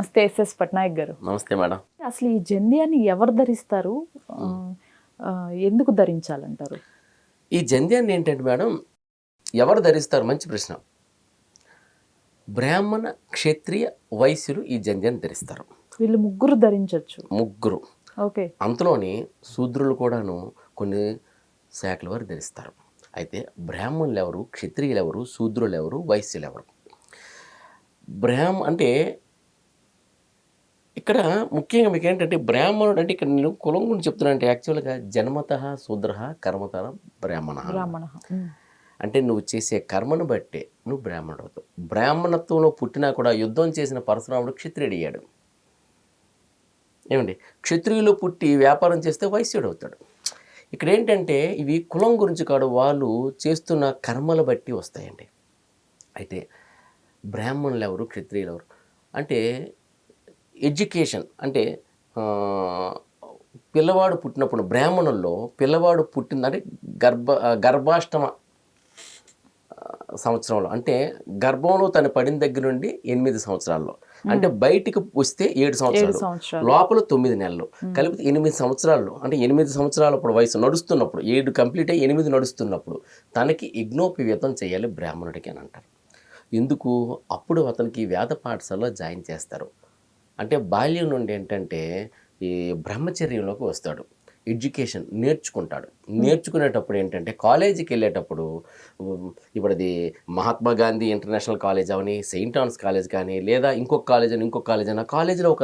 నమస్తే ఎస్ఎస్ పట్నాయక్ గారు. నమస్తే మేడం. అసలు ఈ జంధ్యాన్ని ఎవరు ధరిస్తారు, ఎందుకు ధరించాలంటారు? ఈ జంధ్యాన్ని ఏంటంటే మేడం ఎవరు ధరిస్తారు? మంచి ప్రశ్న. బ్రాహ్మణ, క్షత్రియ, వైశ్యులు ఈ జంధ్యాన్ని ధరిస్తారు. వీళ్ళు ముగ్గురు ధరించవచ్చు. ముగ్గురు. ఓకే. అంతలోని శూద్రులు కూడాను కొన్ని శాఖల వారు ధరిస్తారు. అయితే బ్రాహ్మణులు ఎవరు, క్షత్రియులు ఎవరు, శూద్రులు ఎవరు, వైశ్యులు ఎవరు? అంటే ఇక్కడ ముఖ్యంగా మీకు ఏంటంటే బ్రాహ్మణుడు అంటే ఇక్కడ నేను కులం గురించి చెప్తున్నా. అంటే యాక్చువల్గా జన్మత శూద్ర కర్మత బ్రాహ్మణ. అంటే నువ్వు చేసే కర్మను బట్టే నువ్వు బ్రాహ్మణుడు అవుతావు. బ్రాహ్మణత్వంలో పుట్టినా కూడా యుద్ధం చేసిన పరశురాముడు క్షత్రియుడు అయ్యాడు. ఏమండి, క్షత్రియులు పుట్టి వ్యాపారం చేస్తే వైశ్యుడు అవుతాడు. ఇక్కడ ఏంటంటే ఇవి కులం గురించి కాదు, వాళ్ళు చేస్తున్న కర్మల బట్టి వస్తాయండి. అయితే బ్రాహ్మణులు ఎవరు, క్షత్రియులు ఎవరు అంటే ఎడ్యుకేషన్ అంటే పిల్లవాడు పుట్టినప్పుడు బ్రాహ్మణుల్లో పిల్లవాడు పుట్టిందంటే గర్భాష్టమ సంవత్సరంలో, అంటే గర్భంలో తను పడిన దగ్గర నుండి 8 సంవత్సరాల్లో, అంటే బయటికి వస్తే 7 సంవత్సరాలు, లోపల 9 నెలలు, కలిపితే 8 సంవత్సరాల్లో, అంటే 8 సంవత్సరాలప్పుడు వయసు నడుస్తున్నప్పుడు, 7 కంప్లీట్ అయ్యి 8 నడుస్తున్నప్పుడు తనకి యజ్ఞోపవీతం చేయాలి బ్రాహ్మణుడికి అని అంటారు. ఎందుకు? అప్పుడు అతనికి వేద పాఠశాలలో జాయిన్ చేస్తారు. అంటే బాల్యం నుండి ఏంటంటే ఈ బ్రహ్మచర్యంలోకి వస్తాడు, ఎడ్యుకేషన్ నేర్చుకుంటాడు. నేర్చుకునేటప్పుడు ఏంటంటే కాలేజీకి వెళ్ళేటప్పుడు ఇప్పుడు అది మహాత్మా గాంధీ ఇంటర్నేషనల్ కాలేజ్ అవని, సెయింట్ ఆన్స్ కాలేజ్ కానీ, లేదా ఇంకొక కాలేజ్ అని ఇంకొక కాలేజ్ అని, ఆ కాలేజీలో ఒక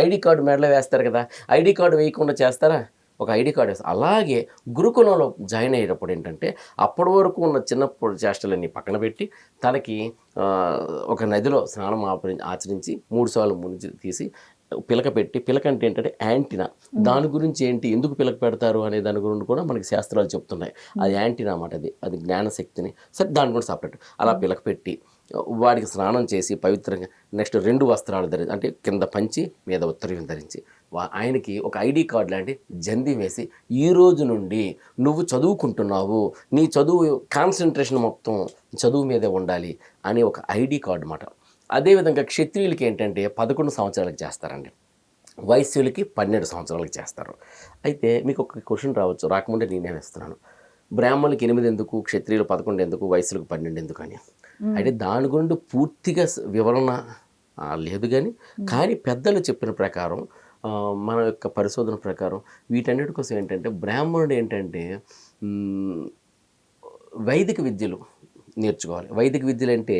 ఐడి కార్డు మెడలో వేస్తారు కదా, ఐడి కార్డు వేయకుండా చేస్తారా? ఒక ఐడి కార్డు వేస్తారు. అలాగే గురుకులంలో జాయిన్ అయ్యేటప్పుడు ఏంటంటే అప్పటి వరకు ఉన్న చిన్నప్పుడు చేష్టలన్నీ పక్కన పెట్టి తనకి ఒక నదిలో స్నానం ఆచరించి 3 సార్లు మునిగి తీసి పిలక పెట్టి, పిలక అంటే ఏంటంటే యాంటీనా, దాని గురించి ఏంటి, ఎందుకు పిలక పెడతారు అనే దాని గురించి కూడా మనకి శాస్త్రాలు చెప్తున్నాయి. అది యాంటీనా అన్నమాట, అది జ్ఞానశక్తిని. సరే, దాని కూడా సపరేట్. అలా పిలక పెట్టి వాడికి స్నానం చేసి పవిత్రంగా నెక్స్ట్ 2 వస్త్రాలు ధరించి, అంటే కింద పంచి మీద ఉత్తరీయం ధరించి ఆయనకి ఒక ఐడి కార్డు లాంటి జంది వేసి, ఈ రోజు నుండి నువ్వు చదువుకుంటున్నావు, నీ చదువు కాన్సన్ట్రేషన్ మొత్తం చదువు మీదే ఉండాలి అని ఒక ఐడి కార్డు అన్నమాట. అదేవిధంగా క్షత్రియులకి ఏంటంటే 11 సంవత్సరాలకు చేస్తారండి, వైశ్యులకి 12 సంవత్సరాలకు చేస్తారు. అయితే మీకు ఒక క్వశ్చన్ రావచ్చు, రాకముందే నేనే వేస్తున్నాను. బ్రాహ్మణులకి 8 ఎందుకు, క్షత్రియులు 11 ఎందుకు, వైశ్యులకు 12 ఎందుకు అని. అయితే దాని గురించి పూర్తిగా వివరణ లేదు కానీ పెద్దలు చెప్పిన ప్రకారం, మన యొక్క పరిశోధన ప్రకారం వీటన్నిటి కోసం ఏంటంటే బ్రాహ్మణుడు ఏంటంటే వైదిక విద్యలు నేర్చుకోవాలి. వైదిక విద్యలు అంటే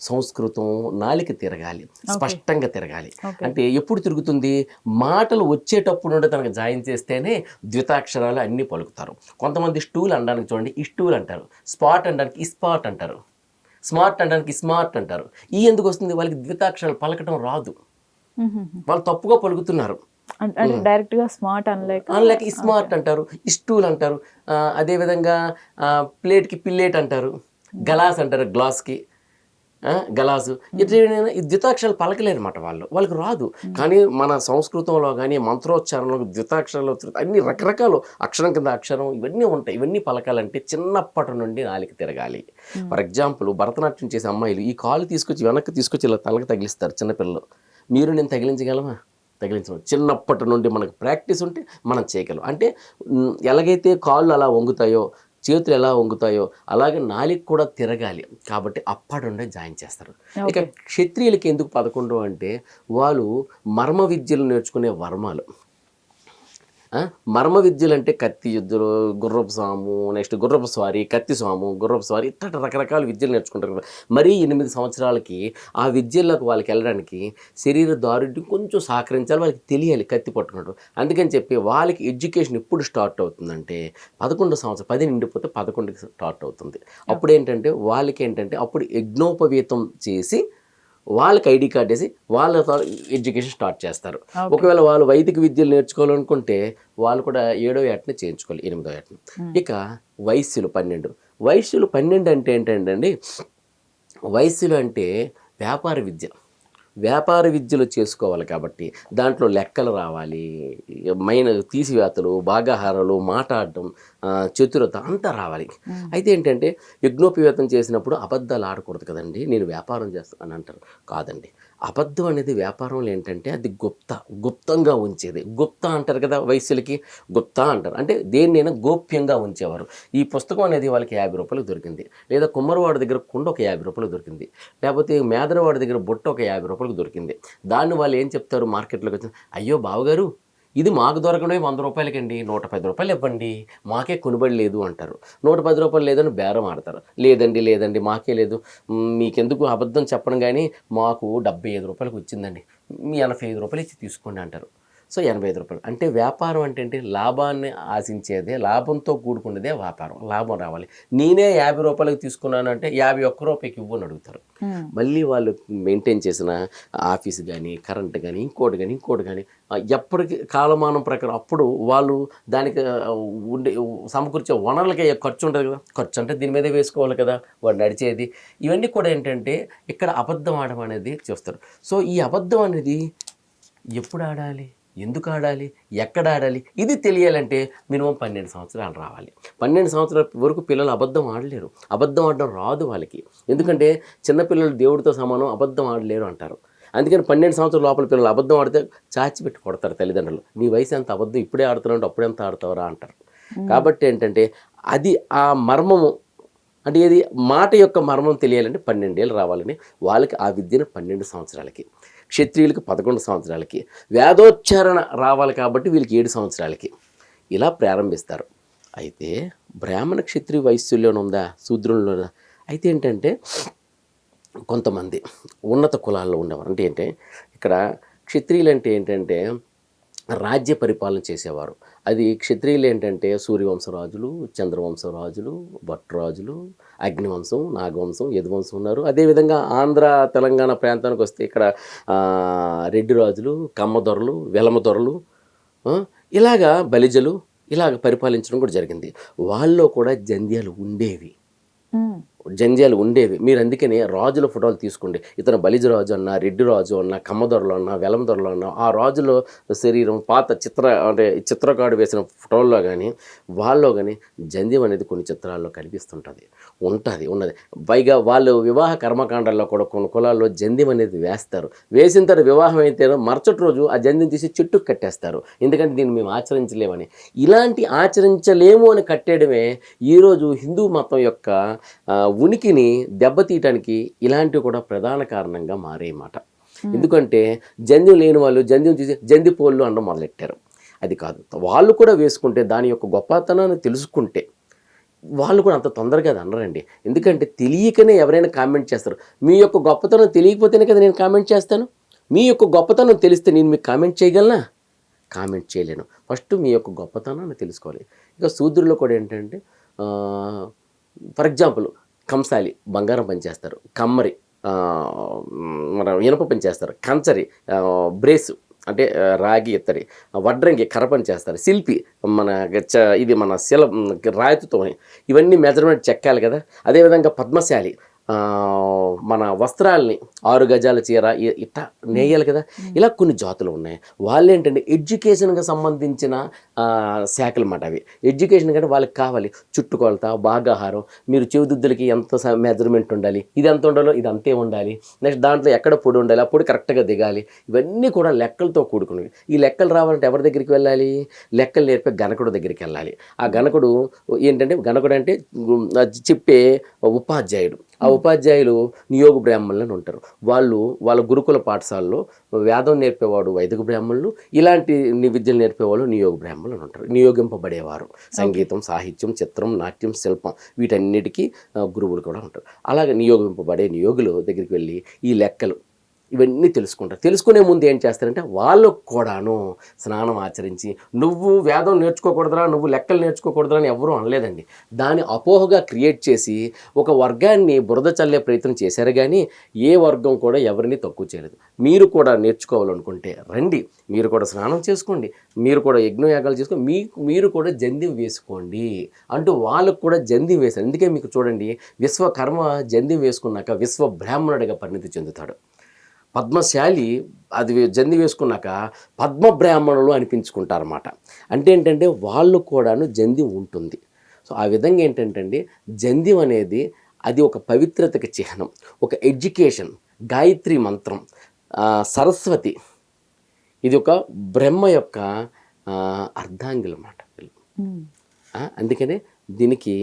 సంస్కృతం నాలిక తిరగాలి, స్పష్టంగా తిరగాలి. అంటే ఎప్పుడు తిరుగుతుంది? మాటలు వచ్చేటప్పుడు నుండి తనకు జాయిన్ చేస్తేనే ద్వితాక్షరాలు అన్నీ పలుకుతారు. కొంతమంది స్టూల్ అనడానికి చూడండి, ఈ స్టూల్ అంటారు, స్పాట్ అనడానికి ఈ స్పాట్ అంటారు, స్మార్ట్ అనడానికి స్మార్ట్ అంటారు. ఈ ఎందుకు వస్తుంది? వాళ్ళకి ద్వితాక్షరాలు పలకటం రాదు, వాళ్ళు తప్పుగా పలుకుతున్నారు. డైరెక్ట్ గా స్మార్ట్ అనలేక ఈ స్మార్ట్ అంటారు, ఈ స్టూల్ అంటారు. అదేవిధంగా ప్లేట్కి పిల్లేట్ అంటారు, గలాస్ అంటారు, గ్లాస్కి గలాసు. ఇట్లా ద్వితాక్షరాలు పలకలేరు అనమాట, వాళ్ళకి రాదు. కానీ మన సంస్కృతంలో కానీ మంత్రోచ్చారణలో ద్వితాక్షరాలు అన్ని రకరకాలు, అక్షరం కింద అక్షరం ఇవన్నీ ఉంటాయి. ఇవన్నీ పలకాలంటే చిన్నప్పటి నుండి నాలిక తిరగాలి. ఫర్ ఎగ్జాంపుల్, భరతనాట్యం చేసే అమ్మాయిలు ఈ కాలు తీసుకొచ్చి వెనక్కి తీసుకొచ్చి ఇలా తలకి తగిలిస్తారు చిన్నపిల్లలు. మీరు నేను తగిలించగలమా? తగిలించడం. చిన్నప్పటి నుండి మనకు ప్రాక్టీస్ ఉంటే మనం చేయగలం. అంటే ఎలాగైతే కాళ్ళు అలా వంగుతాయో, చేతులు ఎలా వంగుతాయో అలాగే నాలిక కూడా తిరగాలి. కాబట్టి అప్పటి నుండే జాయిన్ చేస్తారు. ఇక క్షత్రియులకి ఎందుకు 11 అంటే వాళ్ళు మర్మ విద్యలు నేర్చుకునే వర్మాలు. మర్మ విద్యలు అంటే కత్తి యుద్ధులు, గుర్రపు స్వాము, నెక్స్ట్ గుర్రపు స్వారీ, కత్తి స్వాము, గుర్రపు స్వారీ, ఇట్లా రకరకాల విద్యలు నేర్చుకుంటారు కదా. మరీ 8 సంవత్సరాలకి ఆ విద్యల్లోకి వాళ్ళకి వెళ్ళడానికి శరీర దారుఢ్యం కొంచెం సహకరించాలి, వాళ్ళకి తెలియాలి కత్తి పట్టుకున్నట్టు. అందుకని చెప్పి వాళ్ళకి ఎడ్యుకేషన్ ఎప్పుడు స్టార్ట్ అవుతుందంటే 11 సంవత్సరం, 10 నిండిపోతే 11కి స్టార్ట్ అవుతుంది. అప్పుడు ఏంటంటే వాళ్ళకి ఏంటంటే అప్పుడు యజ్ఞోపవీతం చేసి వాళ్ళకి ఐడి కార్డ్ వేసి వాళ్ళ ఎడ్యుకేషన్ స్టార్ట్ చేస్తారు. ఒకవేళ వాళ్ళు వైదిక విద్యలు నేర్చుకోవాలనుకుంటే వాళ్ళు కూడా 7వ ఏటని చేయించుకోవాలి, 8వ ఏటని. ఇక వైశ్యులు 12. వైశ్యులు 12 అంటే ఏంటంటే వైశ్యులు అంటే వ్యాపార విద్యలు చేసుకోవాలి. కాబట్టి దాంట్లో లెక్కలు రావాలి, మైన తీసివేతలు, భాగాహారాలు, మాట్లాడడం, చతురత అంతా రావాలి. అయితే ఏంటంటే యజ్ఞోపవేతం చేసినప్పుడు అబద్ధాలు ఆడకూడదు కదండి, నేను వ్యాపారం చేస్తాను అని అంటారు. కాదండి, అబద్ధం అనేది వ్యాపారంలో ఏంటంటే అది గుప్తంగా ఉంచేది. గుప్త అంటారు కదా, వైశ్యులకి గుప్త అంటారు. అంటే దేన్నైనా గోప్యంగా ఉంచేవారు. ఈ పుస్తకం అనేది వాళ్ళకి రూ. 50 దొరికింది. లేదా కుమ్మరివాడి దగ్గర కుండ ఒక రూ. 50 దొరికింది. లేకపోతే మేదరవాడి దగ్గర బుట్ట ఒక రూ. 50 దొరికింది. దాన్ని వాళ్ళు ఏం చెప్తారు మార్కెట్లోకి వచ్చి, అయ్యో బావగారు ఇది మాకు దొరకడమే రూ. 100 రూ. 110 ఇవ్వండి, మాకే కొనుబడి లేదు అంటారు. రూ. 110 లేదని బేరం ఆడతారు. లేదండి మాకే లేదు, మీకెందుకు అబద్ధం చెప్పడం, కానీ మాకు రూ. 75 వచ్చిందండి, మీ రూ. 85 ఇచ్చి తీసుకోండి అంటారు. సో రూ. 85. అంటే వ్యాపారం అంటే ఏంటి? లాభాన్ని ఆశించేదే, లాభంతో కూడుకున్నదే వ్యాపారం. లాభం రావాలి. నేనే రూ. 50 తీసుకున్నాను అంటే రూ. 51 ఇవ్వని అడుగుతారు. మళ్ళీ వాళ్ళు మెయింటైన్ చేసిన ఆఫీస్ కానీ, కరెంట్ కానీ, ఇంకోటి కానీ ఎప్పటికి కాలమానం ప్రకారం అప్పుడు వాళ్ళు దానికి ఉండే సమకూర్చే వనరులకి ఖర్చు ఉంటుంది కదా. ఖర్చు అంటే దీని మీదే వేసుకోవాలి కదా, వాడు నడిచేది. ఇవన్నీ కూడా ఏంటంటే ఇక్కడ అబద్ధం ఆడడం అనేది చూస్తారు. సో ఈ అబద్ధం అనేది ఎప్పుడు ఆడాలి, ఎందుకు ఆడాలి, ఎక్కడ ఆడాలి, ఇది తెలియాలంటే మినిమం 12 సంవత్సరాలు రావాలి. 12 సంవత్సరాల వరకు పిల్లలు అబద్ధం ఆడలేరు. అబద్ధం ఆడడం రాదు వాళ్ళకి. ఎందుకంటే చిన్నపిల్లలు దేవుడితో సమానం, అబద్ధం ఆడలేరు అంటారు. అందుకని 12 సంవత్సరాల లోపల పిల్లలు అబద్ధం ఆడితే చాచిపెట్టి కొడతారు తల్లిదండ్రులు. నీ వయసు ఎంత, అబద్ధం ఇప్పుడే ఆడుతున్నావు, అప్పుడెంత ఆడతావురా అంటారు. కాబట్టి ఏంటంటే అది ఆ మర్మము, అంటే ఏది మాట యొక్క మర్మం తెలియాలంటే 12 ఏళ్ళు రావాలని వాళ్ళకి ఆ విద్యను 12 సంవత్సరాలకి, క్షత్రియులకు 11 సంవత్సరాలకి, వేదోచ్చారణ రావాలి కాబట్టి వీళ్ళకి 7 సంవత్సరాలకి ఇలా ప్రారంభిస్తారు. అయితే బ్రాహ్మణ క్షత్రియ వైశ్యుల్లోనే ఉందా, శూద్రుల్లోనా? అయితే ఏంటంటే కొంతమంది ఉన్నత కులాల్లో ఉండేవారు. అంటే ఏంటంటే ఇక్కడ క్షత్రియులు అంటే ఏంటంటే రాజ్య పరిపాలన చేసేవారు. అది క్షత్రియులు ఏంటంటే సూర్యవంశరాజులు, చంద్రవంశరాజులు, భట్రాజులు, అగ్నివంశం, నాగవంశం, యదువంశం ఉన్నారు. అదేవిధంగా ఆంధ్ర తెలంగాణ ప్రాంతానికి వస్తే ఇక్కడ రెడ్డి రాజులు, కమ్మదొరలు, వెలమదొరలు, ఇలాగా బలిజలు ఇలాగ పరిపాలించడం కూడా జరిగింది. వాళ్ళలో కూడా జంధ్యాలు ఉండేవి. మీరు అందుకని రాజుల ఫోటోలు తీసుకోండి. ఇతను బలిజరాజు అన్నా, రెడ్డి రాజు అన్నా, కమ్మదొరలు అన్నా, వెలమదొరలు అన్నా, ఆ రాజుల శరీరం పాత చిత్రకాడు వేసిన ఫోటోల్లో కానీ వాళ్ళలో కానీ జంధ్యం అనేది కొన్ని చిత్రాల్లో కనిపిస్తుంటుంది, ఉన్నది. పైగా వాళ్ళు వివాహ కర్మకాండాల్లో కూడా కొన్ని కులాల్లో జంధ్యం అనేది వేస్తారు. వేసిన తర్వాత వివాహం అయితే మరుసటి రోజు ఆ జంధ్యం తీసి చెట్టుకు కట్టేస్తారు. ఎందుకంటే దీన్ని మేము ఆచరించలేమని. ఇలాంటి ఆచరించలేము అని కట్టేయడమే ఈరోజు హిందూ మతం యొక్క ఉనికిని దెబ్బతీయటానికి ఇలాంటివి కూడా ప్రధాన కారణంగా మారేమాట. ఎందుకంటే జంధ్యం లేని వాళ్ళు జంధ్యం చూసి జంధిపోళ్ళు అనడం మొదలెట్టారు. అది కాదు, వాళ్ళు కూడా వేసుకుంటే దాని యొక్క గొప్పతనాన్ని తెలుసుకుంటే వాళ్ళు కూడా అంత తొందరగా అది అనరండి. ఎందుకంటే తెలియకనే ఎవరైనా కామెంట్ చేస్తారు. మీ యొక్క గొప్పతనం తెలియకపోతేనే కదా నేను కామెంట్ చేస్తాను. మీ యొక్క గొప్పతనం తెలిస్తే నేను మీకు కామెంట్ చేయగలనా? కామెంట్ చేయలేను. ఫస్ట్ మీ యొక్క గొప్పతనాన్ని తెలుసుకోవాలి. ఇక శూద్రుల్లో కూడా ఏంటంటే ఫర్ ఎగ్జాంపుల్ కంసాలి బంగారం పనిచేస్తారు, కమ్మరి మన ఇనప పని చేస్తారు, కంచరి బ్రేసు అంటే రాగి ఇత్తడి, వడ్రంగి కర్ర పని చేస్తారు, శిల్పి మన ఇది మన రాయితీతో ఇవన్నీ మెజర్మెంట్ చెక్కాలి కదా. అదేవిధంగా పద్మశాలి మన వస్త్రాలని 6 గజాల చీర ఇట్లా నేయాలి కదా. ఇలా కొన్ని జాతులు ఉన్నాయి. వాళ్ళు ఏంటంటే ఎడ్యుకేషన్కి సంబంధించిన శాఖలు అన్నమాట. అవి ఎడ్యుకేషన్ కంటే వాళ్ళకి కావాలి చుట్టుకొలత, భాగాహారం, మీరు చెవిదిద్దులకి ఎంత మెజర్మెంట్ ఉండాలి, ఇది ఎంత ఉండాలో ఇది అంతే ఉండాలి, నెక్స్ట్ దాంట్లో ఎక్కడ పొడి ఉండాలి, ఆ పొడి కరెక్ట్గా దిగాలి. ఇవన్నీ కూడా లెక్కలతో కూడుకున్నవి. ఈ లెక్కలు రావాలంటే ఎవరి దగ్గరికి వెళ్ళాలి? లెక్కలు నేర్పే గణకుడు దగ్గరికి వెళ్ళాలి. ఆ గణకుడు ఏంటంటే గణకుడు అంటే చెప్పే ఉపాధ్యాయుడు. ఆ ఉపాధ్యాయులు నియోగ బ్రాహ్మణులను ఉంటారు. వాళ్ళ గురుకుల పాఠశాలలో వేదం నేర్పేవాడు వైదిక బ్రాహ్మణులు, ఇలాంటి విద్యలు నేర్పేవాళ్ళు నియోగ బ్రాహ్మణులు ఉంటారు. నియోగింపబడేవారు సంగీతం, సాహిత్యం, చిత్రం, నాట్యం, శిల్పం వీటన్నిటికీ గురువులు కూడా ఉంటారు. అలాగే నియోగింపబడే నియోగులు దగ్గరికి వెళ్ళి ఈ లెక్కలు ఇవన్నీ తెలుసుకుంటారు. తెలుసుకునే ముందు ఏం చేస్తారంటే వాళ్ళకు కూడాను స్నానం ఆచరించి, నువ్వు వేదం నేర్చుకోకూడదురా, నువ్వు లెక్కలు నేర్చుకోకూడదురా అని ఎవరూ అనలేదండి. దాన్ని అపోహగా క్రియేట్ చేసి ఒక వర్గాన్ని బురద చల్లే ప్రయత్నం చేశారు. కానీ ఏ వర్గం కూడా ఎవరిని తక్కువ చేయలేదు. మీరు కూడా నేర్చుకోవాలనుకుంటే రండి, మీరు కూడా స్నానం చేసుకోండి, మీరు కూడా యజ్ఞయాగాలు చేసుకోండి, మీరు కూడా జంధ్యం వేసుకోండి అంటూ వాళ్ళకు కూడా జంధ్యం వేశారు. అందుకే మీకు చూడండి, విశ్వకర్మ జంధ్యం వేసుకున్నాక విశ్వ బ్రాహ్మణుడిగా పరిణితి చెందుతాడు. పద్మశాలి అది జంధ్యం వేసుకున్నాక పద్మబ్రాహ్మణులు అనిపించుకుంటారన్నమాట. అంటే ఏంటంటే వాళ్ళు కూడాను జంధ్యం ఉంటుంది. సో ఆ విధంగా ఏంటంటే జంధ్యం అనేది అది ఒక పవిత్రతకి చిహ్నం, ఒక ఎడ్యుకేషన్, గాయత్రి మంత్రం, సరస్వతి ఇది ఒక బ్రహ్మ యొక్క అర్ధాంగిల మాట. అందుకనే దీనికి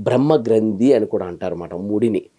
బ్రహ్మ గ్రంథి అని కూడా అంటారు అన్నమాట ముడిని.